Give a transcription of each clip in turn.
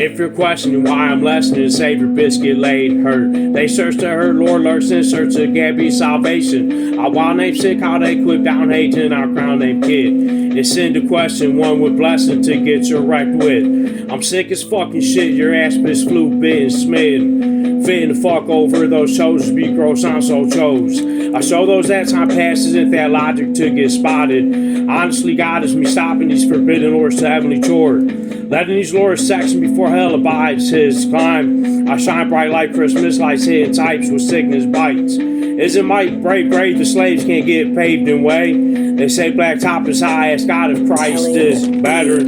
If you're questioning why I'm lessening, Savior biscuit laid hurt. They search to her, Lord lurks in search of Gabby's salvation. Our wild name sick, how they quit down hating our crown named kid. It's sin to question one with blessing to get your wrecked with. I'm sick as fucking shit, your ass bitch flu bitten smitten. Fitting the fuck over those chosen be gross, I'm so chose. I show those that time passes if that logic to get spotted. Honestly, God is me stopping these forbidden lords to heavenly chore. Letting these lords section before hell abides his climb. I shine bright like Christmas lights hitting types with sickness bites. Isn't might brave grave the slaves can't get paved in way? They say black top is high, ask God if Christ is better.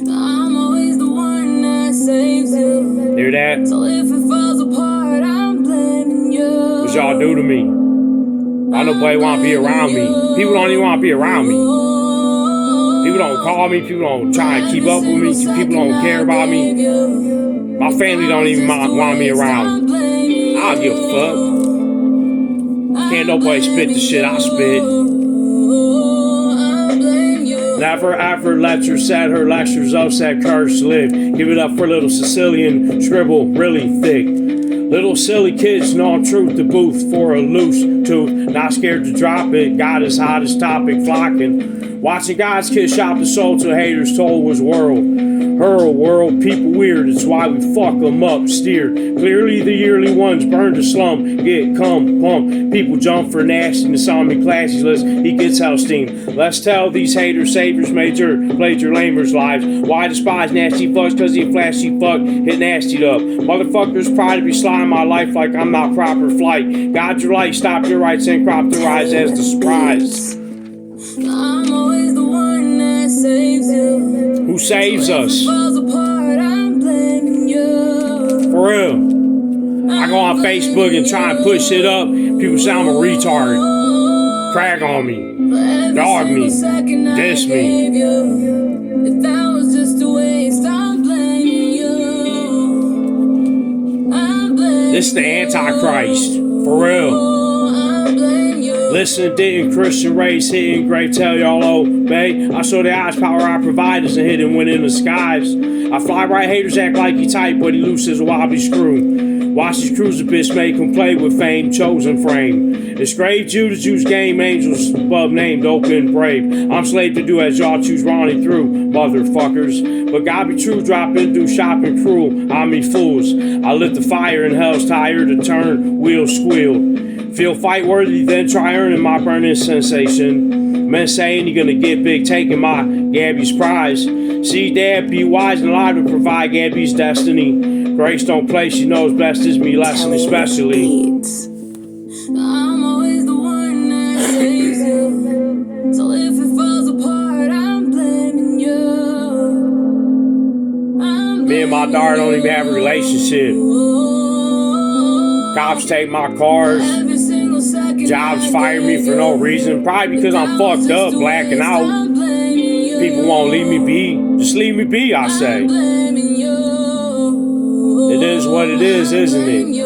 I'm always the one that saves you. Hear that? So if it falls apart, I'm blaming you. What y'all do to me? I nobody want to be around me. People don't even want to be around me. People don't call me. People don't try and keep up with me. People don't care about me. My family don't even want me around. I don't give a fuck. Can't nobody spit the shit I spit. Never ever let her set her lectures of said curse live. Give it up for little Sicilian, scribble really thick. Little silly kids know I'm truth the booth for a loose tooth. Not scared to drop it, got his hottest topic flocking. Watching God's kids shop the soul to haters told was world. Hurl world, people weird, it's why we fuck them up, steered. Clearly the yearly ones burn to slum, get cum, pump. People jump for nastiness on me classes list, he gets hell steam. Let's tell these haters, saviors, played your lamers' lives. Why despise nasty fucks, cause he flashy fuck, hit nastied up. Motherfuckers try to be slime my life like I'm not proper flight. God your light, stop your rights and crop the rise as the surprise. I'm always the one that saves you. Who saves us? Apart, I'm blaming you. For real. I go on Facebook and try and push it up. People say I'm a retard. Crack on me. Dog me. Diss me. If that was just a waste, I'm blaming you. This the Antichrist. For real. Listen, didn't Christian race hitting great tell y'all obey? I show the eyes power I provide isn't hidden when in the skies. I fly right haters act like he tight, but he loose as a wobbly screw. Watch these cruiser bitch make him play with fame, chosen frame. It's grave Judas use game angels above named open brave. I'm slave to do as y'all choose Ronnie through, motherfuckers. But God be true, drop in, do shopping cruel. I me fools. I lit the fire in hell's tire to turn, wheels squeal. Feel fight worthy, then try earning my burning sensation. Men saying you're gonna get big, taking my Gabby's prize. See, Dad, be wise and alive to provide Gabby's destiny. Grace don't play, she knows best is me lesson, especially. I'm always the one that saves you. So if it falls apart, I'm blaming you. Me and my daughter don't even have a relationship. Cops take my cars. Jobs fire me for no reason. Probably because I'm fucked up, blacking out. People won't leave me be. Just leave me be, I say. It is what it is, isn't it?